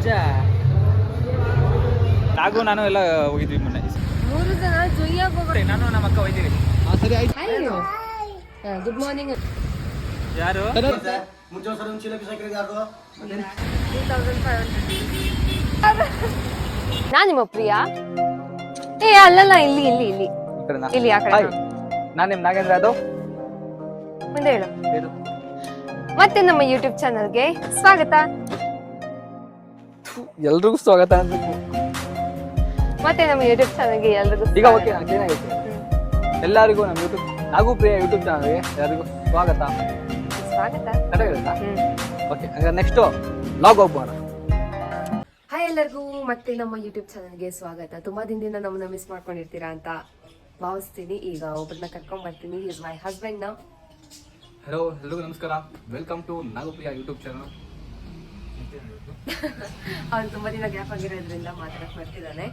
ನಿಜ. ನಾಗು ನಾನು ಎಲ್ಲ ಹೋಗಿದ್ವಿ ಮೊನ್ನೆ. 3 ಜನ ಜೊಯ್ಯಾಗಿ ಹೋಗ್ರಿ. ನಾನು ನಮ್ಮ ಅಕ್ಕ ಹೋಗಿದ್ದೀವಿ. ಸರಿ ಆಯ್ತು. Good morning. ಯಾರು ಮುಂಚೆ ಸರ್ ಒಂದು ಚೀಲ ಬಿಸಾಕಿರೋದು ಯಾರು? 3500. ನಾನು ನಿಮ್ಮ ಪ್ರಿಯಾ. ಅಲ್ಲಲ್ಲ, ಇಲ್ಲಿ ಇಲ್ಲಿ ಇಲ್ಲಿ ಇಲ್ಲಿ ಆ ಕಡೆ. ನಾನು ನಿಮ್ಮ ನಾಗೇಂದ್ರ. ಅದು ಮುಂದೆ ಹೇಳು. ಮತ್ತೆ ನಮ್ಮ ಯೂಟ್ಯೂಬ್ ಚಾನಲ್ಗೆ ಸ್ವಾಗತ. ಎಲ್ರಿಗೂ ಸ್ವಾಗತ ಅನ್ಬೇಕು. ಮತ್ತೆ ನಮ್ಮ ಯೂಟ್ಯೂಬ್ ಚಾನಲ್ಗೆ ಎಲ್ರಿಗೂ ಈಗ ಓಕೆ. ಏನಾಗುತ್ತೆ ಎಲ್ಲರಿಗೂ ನಮ್ಮ ಯೂಟ್ಯೂಬ್ ನಾಗು ಪ್ರಿಯ ಯೂಟ್ಯೂಬ್ ಚಾನಲ್ಗೆ ಎಲ್ಲರಿಗೂ ಸ್ವಾಗತ. ಓಕೆ, ನೆಕ್ಸ್ಟ್ ಲಾಗ್ ಹೋಗ್ಬೋಣ. ಹಾಯ್ ಎಲ್ಲರಿಗೂ ಮತ್ತೆ ನಮ್ಮ ಯೂಟ್ಯೂಬ್ ಚಾನಲ್ಗೆ ಸ್ವಾಗತ. ತುಂಬಾ ದಿನದಿಂದ ನಮ್ಮನ್ನ ಮಿಸ್ ಮಾಡ್ಕೊಂಡಿರ್ತೀರಾ ಅಂತ ಭಾವಿಸ್ತೀನಿ. ಈಗ ಒಬ್ಬರನ್ನ ಕರ್ಕೊಂಡ್ ಬರ್ತೀನಿ. ಈಸ್ ಮೈ ಹಸ್ಬೆಂಡ್ ನಾ. ಹಲೋ, ಎಲ್ರಿಗೂ ನಮಸ್ಕಾರ. Welcome to Nagu Priya YouTube channel. ಅವ್ನು ತುಂಬಾ ದಿನ ಗ್ಯಾಪ್ ಆಗಿರೋದ್ರಿಂದ ಮಾತಾಡಕ್ ಬರ್ತಿದ್ದಾನೆ.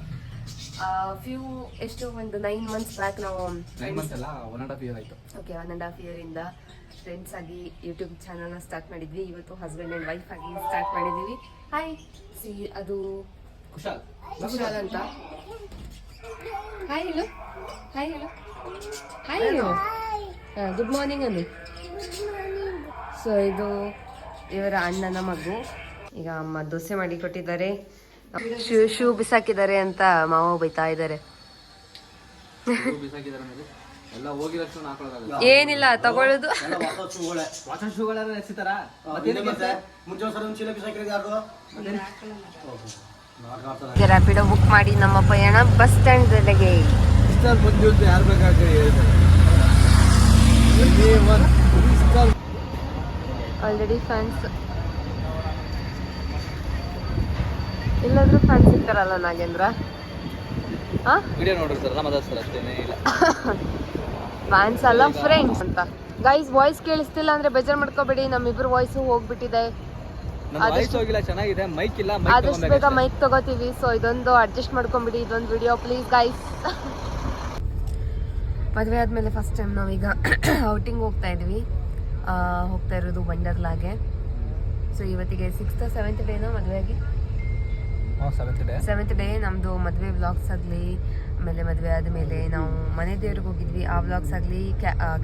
ಒಂದು 9 months ಬ್ಯಾಕ್ ನಾವು 9 months ಅಲ್ಲ, 1.5 year ಆಯ್ತು. ಓಕೆ, 1.5 year ಇಂದ ಫ್ರೆಂಡ್ಸ್ ಆಗಿ ಯೂಟ್ಯೂಬ್ ಚಾನಲ್ನ ಸ್ಟಾರ್ಟ್ ಮಾಡಿದ್ವಿ. ಇವತ್ತು ಹಸ್ಬೆಂಡ್ ಅಂಡ್ ವೈಫ್ ಆಗಿ ಸ್ಟಾರ್ಟ್ ಮಾಡಿದೀವಿ. ಹಾಯ್ ಸಿ, ಅದು ಕುಶಾಲ್ ಅಂತ. ಹಾಯ್ ಹೇಳು, ಹಾಯ್ ಹೇಳು, ಹಾಯ್ ಹೇಳು. ಗುಡ್ ಮಾರ್ನಿಂಗ್ ಅಂದು. ಸೊ ಇದು ಇವರ ಅಣ್ಣನ ಮಗು. ಈಗ ಅಮ್ಮ ದೋಸೆ ಮಾಡಿ ಕೊಟ್ಟಿದ್ದಾರೆ. ಶೂ ಬಿಸಾಕಿದ್ದಾರೆ ಅಂತ ಮಾವ ಬೈತಾ ಇದ್ದಾರೆ. ಏನಿಲ್ಲ, ತಗೊಳ್ಳೋದು. ರ್ಯಾಪಿಡೋ ಬುಕ್ ಮಾಡಿ ನಮ್ಮ ಪಯಣ ಬಸ್ ಸ್ಟ್ಯಾಂಡ್ ಜೊತೆಗೆ. ಆಲ್ರೆಡಿ ಫ್ಯಾನ್ಸ್ ಇಲ್ಲಾದ್ರೂ ಫ್ಯಾನ್ಸ್ ಸಿಗ್ತಾರಲ್ಲ ನಾಗೇಂದ್ರ. ವಿಡಿಯೋ ನೋಡಿರ್ತಾರ, ಅಷ್ಟೇನೇ ಇಲ್ಲ. ಫ್ಯಾನ್ಸ್ ಅಲ್ಲ, ಫ್ರೆಂಡ್ಸ್ ಅಂತ. ಗೈಸ್, ವಾಯ್ಸ್ ಕೇಳಿಸ್ತಿಲ್ಲ ಅಂದ್ರೆ ಬೇಜಾರ್ ಮಾಡ್ಕೋಬೇಡಿ. ನಮ್ಮಿಬ್ರು ವಾಯ್ಸ್ ಹೋಗ್ಬಿಟ್ಟಿದೆ. ಚೆನ್ನಾಗಿದೆ, ಮೈಕ್ ಇಲ್ಲ. ಆದಷ್ಟು ಬೇಗ ಮೈಕ್ ತಗೋತೀವಿ. ಸೊ ಇದೊಂದು ಅಡ್ಜಸ್ಟ್ ಮಾಡ್ಕೊಂಬಿಡಿ, ಇದೊಂದು ವಿಡಿಯೋ ಪ್ಲೀಸ್ ಗೈಸ್. ಮದುವೆ ಆದ್ಮೇಲೆ ಫಸ್ಟ್ ಟೈಮ್ ನಾವೀಗ ಔಟಿಂಗ್ ಹೋಗ್ತಾ ಇದ್ವಿ. ಹೋಗ್ತಾ ಇರೋದು ವಂಡರ್ಲಾಗೆ. ಸೊ ಇವತ್ತಿಗೆ 6th or 7th ಡೇನೋ ಮದುವೆಯಾಗಿ. 7th ಡೇ ನಮ್ಮದು ಮದುವೆ ವ್ಲಾಗ್ಸ್ ಆಗಲಿ, ಆಮೇಲೆ ಮದುವೆ ಆದಮೇಲೆ ನಾವು ಮನೆ ದೇವ್ರಿಗೆ ಹೋಗಿದ್ವಿ. ಆ ವ್ಲಾಗ್ಸ್ ಆಗಲಿ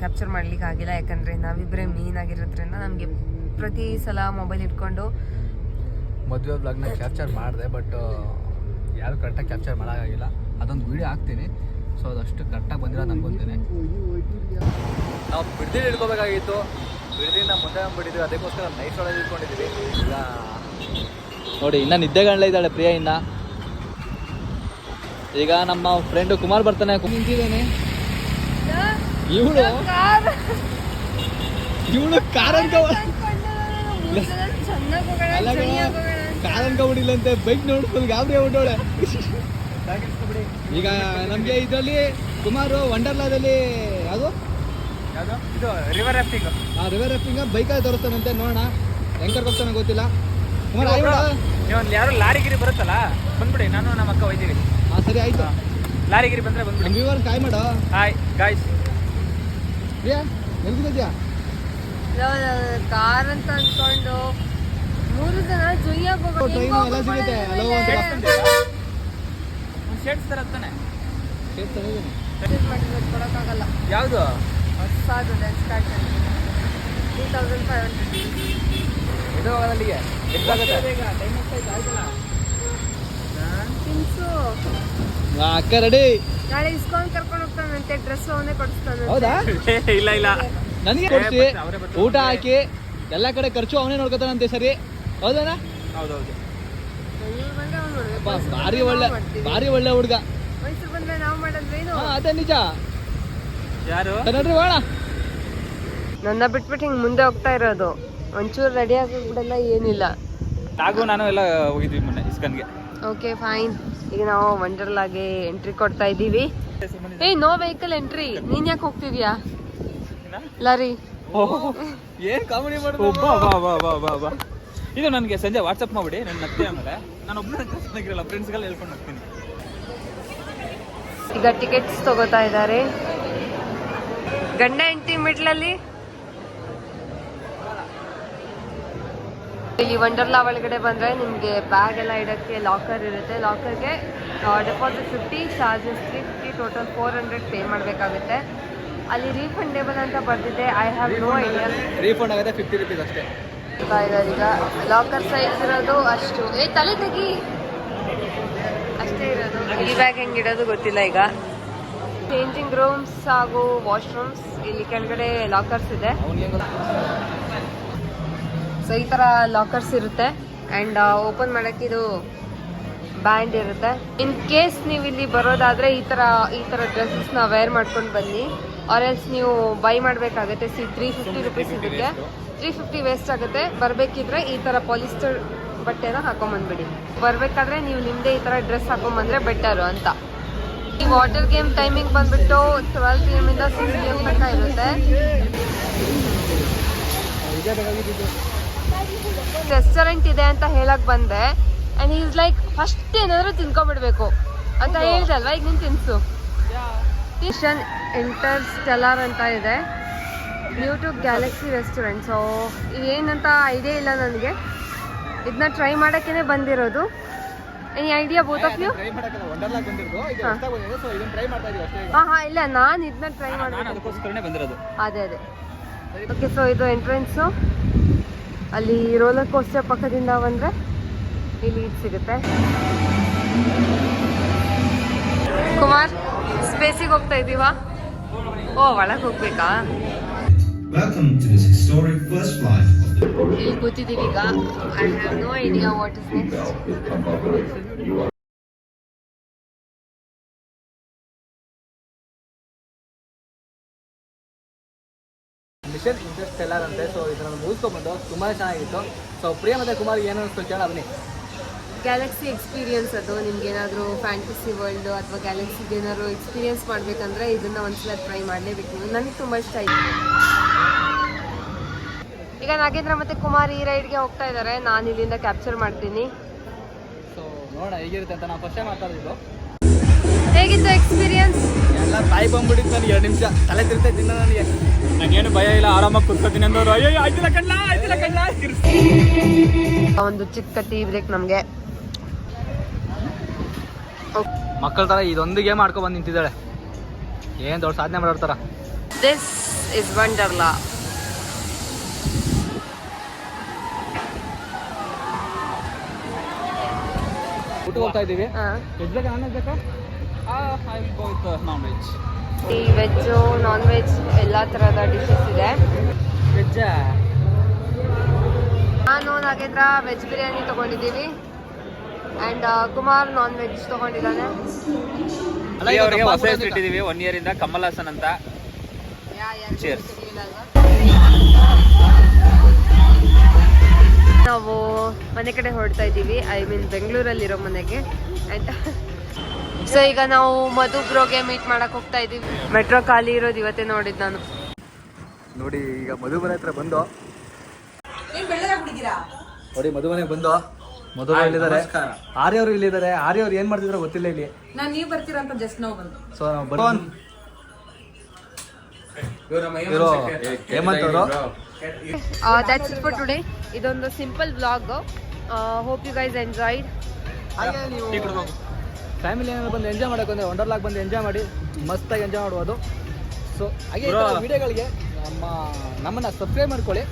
ಕ್ಯಾಪ್ಚರ್ ಮಾಡ್ಲಿಕ್ಕೆ ಆಗಿಲ್ಲ. ಯಾಕಂದರೆ ನಾವಿಬ್ಬರೇ ಮೇನ್ ಆಗಿರೋದ್ರಿಂದ ನಮಗೆ ಪ್ರತಿ ಸಲ ಮೊಬೈಲ್ ಇಟ್ಕೊಂಡು ಮದುವೆ ವ್ಲಾಗ್ನ ಕ್ಯಾಪ್ಚರ್ ಮಾಡಿದೆ. ಬಟ್ ಯಾರು ಕರೆಕ್ಟಾಗಿ ಕ್ಯಾಪ್ಚರ್ ಮಾಡೋಕ್ಕಾಗಿಲ್ಲ. ಅದೊಂದು ವಿಡಿಯೋ ಹಾಕ್ತೀನಿ. ಸೊ ಅದಷ್ಟು ಕರೆಕ್ಟಾಗಿ ಬಂದಿರೋದು ಅನ್ಕೊತೀನಿ. ನಾವು ಬಿಡ್ದಿಲ್ಲಿ ಇಟ್ಕೋಬೇಕಾಗಿತ್ತು. ಬಿಡ್ದಿಂದ ಮುಂದೆ ಬಂದ್ಬಿಟ್ಟಿದ್ವಿ. ಅದಕ್ಕೋಸ್ಕರ ನೈಟ್ ಒಳಗೆ ಇಟ್ಕೊಂಡಿದ್ವಿ. ಈಗ ನೋಡಿ, ಇನ್ನ ನಿದ್ದೆಗಣ್ಣ ಇದ್ದಾಳೆ ಪ್ರಿಯಾ. ಇನ್ನ ಈಗ ನಮ್ಮ ಫ್ರೆಂಡ್ ಕುಮಾರ್ ಬರ್ತಾನೆ. ನಿಂತಿದ್ದಾನೆ ಇವಳು ಕಾರ್ ಅನ್ಕೊಂಡಿಲ್ಲಂತೆ. ಬೈಕ್ ನೋಡಿ ಫುಲ್ ಗಾಬರಿ ಆಗ್ಬಿಟ್ಟವಳೆ. ಈಗ ನಮ್ಗೆ ಇದರಲ್ಲಿ ಕುಮಾರು ವಂಡರ್ಲಾದಲ್ಲಿ ಯಾವುದು ಇದು ರಿವರ್ ರಾಫ್ಟಿಂಗ್. ರಿವರ್ ರಾಫ್ಟಿಂಗ್ ಬೈಕಲ್ಲಿ ತೋರಿಸ್ತಾನಂತೆ. ನೋಡೋಣ ಹೆಂಗ್ ಕರ್ಕೊತಾನೆ ಗೊತ್ತಿಲ್ಲ. ಕುಮಾರ್ ಯಾರು ಲಾರಿಗಿರಿ ಬರುತ್ತಲ್ಲ, ಬಂದ್ಬಿಡಿ. ನಾನು ನಮ್ಮ ಅಕ್ಕ ಹೋಯ್ತೀವಿ. ಸರಿ ಆಯ್ತು. ಲಾರಿಗಿರಿ ಬಂದ್ರೆ ಬಂದ್ಬಿಡಿ. ವ್ಯೂವರ್ ಕಾಯ್ ಮಾಡು. Hi guys. ಪ್ರಿಯಾ ಎಲ್ಲಿದ್ಯಾ? ಕಾರ್ ಅಂತ ಅನ್ಕೊಂಡು 3 ಜನ ಜೊಯ್ಯಾಗಿ ಹೋಗೋದು. ಟ್ರೈನ್ ಎಲ್ಲ ಸಿಗುತ್ತೆ. ಶೇಡ್ಸ್ ತರ ತಾನೆ ಕೊಡಕ್ಕಾಗಲ್ಲ. ಯಾವುದು ಹೊಸದು ಡ್ಯಾನ್ಸ್ ಸ್ಟಾರ್ಟ್ 3500. ಇದು ಅಲ್ಲಿಗೆ ಅಕ್ಕ ರೆಡಿ. ನಾಳೆ ಇಸ್ಕೊಂಡ್ ಕರ್ಕೊಂಡು ಹೋಗ್ತಾನಂತೆ. ಡ್ರೆಸ್ ಅವನೇ ಕೊಡಿಸ್ತಾನೆ. ಹೌದಾ? ಇಲ್ಲ ಇಲ್ಲ, ನನಗೆ ಕೊಡಿಸಿ ಊಟ ಹಾಕಿ ಎಲ್ಲ ಕಡೆ ಖರ್ಚು ಅವನೇ ನೋಡ್ಕೊತಾನಂತೆ. ಸರಿ ಹೌದಾ? ಹೌದೌದು. ಭಾರಿ ಒಳ್ಳೆ ಹುಡುಗ. ಮೈಸೂರು ಬಂದ್ರೆ ನಾವು ಮಾಡಲ್ವೇನು? ಅದೇ ನಿಜ. ಯಾರು ನೋಡ್ರಿ ಬೇಡ. ನನ್ನ ಬಿಟ್ಬಿಟ್ಟು ಹಿಂಗ್ ಮುಂದೆ ಹೋಗ್ತಾ ಇರೋದು. ಒಂಚೂರು ರೆಡಿ ಆಗಿಬಿಡಲ್ಲ, ಏನಿಲ್ಲ. ನಾಗು ನಾನು ಎಲ್ಲ ಹೋಗಿದ್ವಿ ಮೊನ್ನೆ ಇಸ್ಕನ್ಗೆ. Okay fine. ಈಗ ನಾವು ವಂಡರ್ಲಾಗೆ ಎಂಟ್ರಿ ಕೊಡ್ತಾ ಇದ್ದೀವಿ. No vehicle entry. ನೀನ್ ಯಾಕೆ ಹೋಗ್ತಿದ್ಯಾ? ಲಾರಿ. ಏನ್ ಕಾಮಿಡಿ ಮಾಡೋದು. ಇದು ನನಗೆ ಸಂಜೆ ವಾಟ್ಸಪ್ ಮಾಡ್ಬಿಡಿ. ನನ್ನ ನಗ್ತಿ ಆಮೇಲೆ ನಾನು ಒಬ್ಬನ ಫ್ರೆಂಡ್ಸ್ಗೆಲ್ಲ ಹೇಳ್ಕೊಂಡು ಹೋಗ್ತೀನಿ. ಈಗ ಟಿಕೆಟ್ಸ್ ತಗೋತಾ ಇದ್ದಾರೆ. ಗಂಡ ಹೆಂಡತಿ ಮಿಡ್ಲಲ್ಲಿ ಇಲ್ಲಿ ವಂಡರ್ಲಾ ಒಳಗಡೆ ಬಂದರೆ ನಿಮಗೆ ಬ್ಯಾಗ್ ಎಲ್ಲ ಇಡೋಕ್ಕೆ ಲಾಕರ್ ಇರುತ್ತೆ. ಲಾಕರ್ಗೆ ಡೆಪಾಸಿಟ್ 50, ಚಾರ್ಜಸ್ 350, ಟೋಟಲ್ 400 ಪೇ ಮಾಡಬೇಕಾಗುತ್ತೆ. ಅಲ್ಲಿ ರೀಫಂಡೇಬಲ್ ಅಂತ ಬರ್ತಿದೆ. I have no idea. Refund ಆಗುತ್ತೆ 50 ರೂಪೀಸ್ ಅಷ್ಟೇ. ಈಗ ಲಾಕರ್ ಸೈಜ್ ಇರೋದು ಅಷ್ಟು. ತಲೆ ತೆಗಿ ಅಷ್ಟೇ ಇರೋದು. ಈ ಬ್ಯಾಗ್ ಹೆಂಗೆ ಇಡೋದು ಗೊತ್ತಿಲ್ಲ. ಈಗ ಚೇಂಜಿಂಗ್ ರೂಮ್ಸ್ ಹಾಗೂ ವಾಶ್ರೂಮ್ಸ್ ಇಲ್ಲಿ ಕೆಳಗಡೆ ಲಾಕರ್ಸ್ ಇದೆ. ಸೊ ಈ ಥರ ಲಾಕರ್ಸ್ ಇರುತ್ತೆ. ಆ್ಯಂಡ್ ಓಪನ್ ಮಾಡೋಕ್ಕೆ ಇದು ಬ್ಯಾಂಡ್ ಇರುತ್ತೆ. ಇನ್ ಕೇಸ್ ನೀವು ಇಲ್ಲಿ ಬರೋದಾದರೆ ಈ ಥರ ಡ್ರೆಸ್ಸಸ್ನ ವೇರ್ ಮಾಡ್ಕೊಂಡು ಬನ್ನಿ. ಆರ್ ಎಲ್ಸ್ ನೀವು ಬೈ ಮಾಡಬೇಕಾಗುತ್ತೆ. 350 ರೂಪೀಸ್ ಇದಕ್ಕೆ. 350 ವೇಸ್ಟ್ ಆಗುತ್ತೆ. ಬರಬೇಕಿದ್ರೆ ಈ ಥರ ಪಾಲಿಸ್ಟರ್ ಬಟ್ಟೆನ ಹಾಕೊಂಬಂದ್ಬಿಡಿ. ಬರಬೇಕಾದ್ರೆ ನೀವು ನಿಮ್ಮದೇ ಈ ಥರ ಡ್ರೆಸ್ ಹಾಕೊಂಬಂದ್ರೆ ಬೆಟರು ಅಂತ. ಈ ವಾಟರ್ ಗೇಮ್ ಟೈಮಿಂಗ್ ಬಂದ್ಬಿಟ್ಟು 12 PM ಇಂದ 6 PM ತನಕ ಇರುತ್ತೆ. ರೆಸ್ಟೋರೆಂಟ್ ಇದೆ ಅಂತ ಹೇಳಕ್ ಬಂದೆ. ಆ್ಯಂಡ್ ಈಸ್ ಲೈಕ್ ಫಸ್ಟ್ ಏನಾದರೂ ತಿನ್ಕೊಂಬಿಡ್ಬೇಕು ಅಂತ ಹೇಳ್ದಲ್ವಾ, ಈಗ ನೀನು ತಿನ್ಸು. ಮಿಷನ್ ಇಂಟರ್ಸ್ಟೆಲ್ಲರ್ ಅಂತ ಇದೆ. New to galaxy restaurant. So ಇದೇನಂತ ಐಡಿಯಾ ಇಲ್ಲ ನನಗೆ. ಇದನ್ನ ಟ್ರೈ ಮಾಡೋಕ್ಕೇ ಬಂದಿರೋದು. Any idea both of you? ಹಾಂ ಇಲ್ಲ, ನಾನು ಇದನ್ನ ಟ್ರೈ ಮಾಡೋದು. ಅದೇ ಓಕೆ. ಸೊ ಇದು ಎಂಟ್ರೆನ್ಸು. ಅಲ್ಲಿ ರೋಲರ್ ಕೋಸ್ಟರ್ ಪಕ್ಕದಿಂದ ಬಂದರೆ ಇಲ್ಲಿ ಇದು ಸಿಗುತ್ತೆ. ಕುಮಾರ್, ಸ್ಪೇಸಿಗೆ ಹೋಗ್ತಾ ಇದ್ದೀವಾ? ಓ, ಒಳಗೆ ಹೋಗ್ಬೇಕಾ? ಇಲ್ಲಿ ಕೂತಿದ್ದೀವಿ ಈಗ. I have no idea what is next. Mission interstellar ಅಂತೆ. ಸೊ ಇದನ್ನು ಮುಗಿಸ್ಕೊಂಡ್ಬಂದು ತುಂಬಾ ಚೆನ್ನಾಗಿತ್ತು. ಸೊ ಪ್ರಿಯ ಮತ್ತು ಕುಮಾರ್ ಏನು ಅನಿಸ್ತು ಕೇಳ ಬನ್ನಿ. ಗ್ಯಾಲಕ್ಸಿ ಎಕ್ಸ್ಪೀರಿಯನ್ಸ್ ಅದು. ನಿಮ್ಗೆ ಏನಾದರೂ ಫ್ಯಾಂಟಸಿ ವರ್ಲ್ಡ್ ಅಥವಾ ಗ್ಯಾಲಕ್ಸಿಗೆ ಏನಾದ್ರು ಎಕ್ಸ್ಪೀರಿಯನ್ಸ್ ಮಾಡಬೇಕಂದ್ರೆ ಇದನ್ನು ಒಂದ್ಸಲ ಟ್ರೈ ಮಾಡಲೇಬೇಕು. ನನಗೆ ತುಂಬ ಇಷ್ಟ ಆಯಿತು. ಈಗ ನಾಗೇಂದ್ರ ಮತ್ತು ಕುಮಾರ್ ಈ ರೈಡ್ಗೆ ಹೋಗ್ತಾ ಇದ್ದಾರೆ. ನಾನು ಇಲ್ಲಿಂದ ಕ್ಯಾಪ್ಚರ್ ಮಾಡ್ತೀನಿ. ಸೊ ನೋಡೋಣ ಹೇಗಿರುತ್ತೆ ಅಂತ. ನಾವು ಫಸ್ಟ್ ಟೈಮ್ ಮಾತಾಡಿದ್ದು. ಹೇಗಿತ್ತು ಎಕ್ಸ್ಪೀರಿಯನ್ಸ್? ಎಲ್ಲ ತಾಯಿ ಬಂದ್ಬಿಟ್ಟಿತ್ತು ನನಗೆ. 2 ನಿಮಿಷ ತಲೆ ತಿರ್ತೈತಿ ನನಗೆ. ನನಗೇನು ಭಯ ಇಲ್ಲ, ಆರಾಮಾಗಿ ಕುತ್ಕೋತೀನಿ ಅಂದವರು. ಅಯ್ಯೋ ಆಯ್ತಿಲ್ಲ ಕಣ್ಣ. ಒಂದು ಚಿಕ್ಕ ಟೀ ಬ್ರೇಕ್ ನಮಗೆ. ಮಕ್ಕಳ ಥರ ಇದೊಂದು ಗೇಮ್ ಆಡ್ಕೊಂಡು ಬಂದು ನಿಂತಿದ್ದಾಳೆ. ಏನು ದೊಡ್ಡ ಸಾಧನೆ ಮಾಡೋರ್ತಾರ. This is Wonderla. ಊಟ ಹೋಗ್ತಾ ಇದ್ದೀವಿ. ವೆಜ್ ಬೇಕಾ ನಾನ್ ವೆಜ್ ಬೇಕಾ? Non veg. ಈ ವೆಜ್ಜು ನಾನ್ ವೆಜ್ ಎಲ್ಲ ಥರದ ಡಿಶಸ್ ಇದೆ. ವೆಜ್ಜ ನಾನು ನಾಗೇಂದ್ರ ವೆಜ್ ಬಿರಿಯಾನಿ ತೊಗೊಂಡಿದ್ದೀವಿ. ಆ್ಯಂಡ್ ಕುಮಾರ್ ನಾನ್ ವೆಜ್ ತೊಗೊಂಡಿದ್ದಾನೆ. ಹೊಸ ಹೆಸರು ಇಟ್ಟಿದ್ದೀವಿ 1 year ಇಂದ, ಕಮಲ್ ಹಾಸನ್ ಅಂತ. Cheers. ನಾವು ಮನೆ ಕಡೆ ಹೊರಡ್ತಾ ಇದ್ದೀವಿ. ಐ ಮೀನ್ ಬೆಂಗಳೂರಲ್ಲಿರೋ ಮನೆಗೆ. ಆ್ಯಂಡ್ ಸೊ ಈಗ ನಾವು ಮಧು ಬ್ರೋಗೆ ಮೀಟ್ ಮಾಡಕ್ಕೆ ಹೋಗ್ತಾ ಇದ್ದೀವಿ. ಮೆಟ್ರೋ ಖಾಲಿ ಇರೋದು ಇವತ್ತೇ ನೋಡಿದ್ದು ನಾನು. ನೋಡಿ ಈಗ ಮಧುಬನ ಹತ್ರ ಬಂದು ನೋಡಿ ಮಧುಬನೆಗೆ ಬಂದು ಮಧುಬನ ಇಲ್ಲಿದ್ದಾರೆ. ಆರ್ಯ ಅವರು ಇಲ್ಲಿದ್ದಾರೆ. ಆರ್ಯ ಅವ್ರು ಏನ್ ಮಾಡ್ತಿದ್ರು ಗೊತ್ತಿಲ್ಲ ಇಲ್ಲಿ. ನಾನು ನೀವು ಬರ್ತೀರಾ ಅಂತ ಜಸ್ಟ್ ನಾವು ಬಂದು. ಸೊ ನಾವು ಇವರು ಹೇಮಂತ್ ಅವರು. That's it for today. ಇದೊಂದು simple vlog. Hope you guys enjoyed. ಹಾಗೆ ನೀವು ಫ್ಯಾಮಿಲಿ ಏನಾದ್ರು ಬಂದು ಎಂಜಾಯ್ ಮಾಡೋಕೆ ಅಂದರೆ ವಂಡರ್ಲಾಗ್ ಬಂದು ಎಂಜಾಯ್ ಮಾಡಿ ಮಸ್ತಾಗಿ ಎಂಜಾಯ್ ಮಾಡ್ಬೋದು. ಸೊ ಹಾಗೆ ವಿಡಿಯೋಗಳಿಗೆ ನಮ್ಮನ್ನು ಸಬ್ಸ್ಕ್ರೈಬ್ ಮಾಡ್ಕೊಳ್ಳಿ.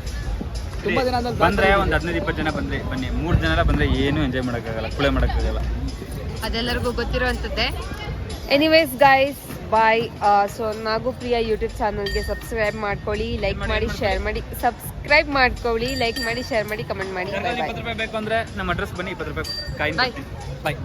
ತುಂಬ ಜನ ಬಂದರೆ ಒಂದು 15-20 ಜನ ಬಂದರೆ ಬನ್ನಿ. 3 ಜನ ಬಂದರೆ ಏನು ಎಂಜಾಯ್ ಮಾಡೋಕ್ಕಾಗಲ್ಲ, ಕುಳೆ ಮಾಡೋಕ್ಕಾಗಲ್ಲ. ಅದೆಲ್ಲರಿಗೂ ಗೊತ್ತಿರುವಂಥದ್ದೇ. ಎನಿವೇಸ್ ಗೈಸ್, ಬಾಯ್. ಸೊ ನಾಗುಪ್ರಿಯ ಯೂಟ್ಯೂಬ್ ಚಾನಲ್ಗೆ ಸಬ್ಸ್ಕ್ರೈಬ್ ಮಾಡ್ಕೊಳ್ಳಿ, ಲೈಕ್ ಮಾಡಿ, ಶೇರ್ ಮಾಡಿ. ಸಬ್ಸ್ಕ್ರೈಬ್ ಮಾಡ್ಕೊಳ್ಳಿ, ಲೈಕ್ ಮಾಡಿ, ಶೇರ್ ಮಾಡಿ, ಕಮೆಂಟ್ ಮಾಡಿ. 20 ರೂಪಾಯಿ ಬೇಕು ಅಂದರೆ ನಮ್ಮ ಅಡ್ರೆಸ್ ಬನ್ನಿ. 20 ರೂಪಾಯಿ ಕಾಯಿ. ಬಾಯ್. ಬಾಯ್.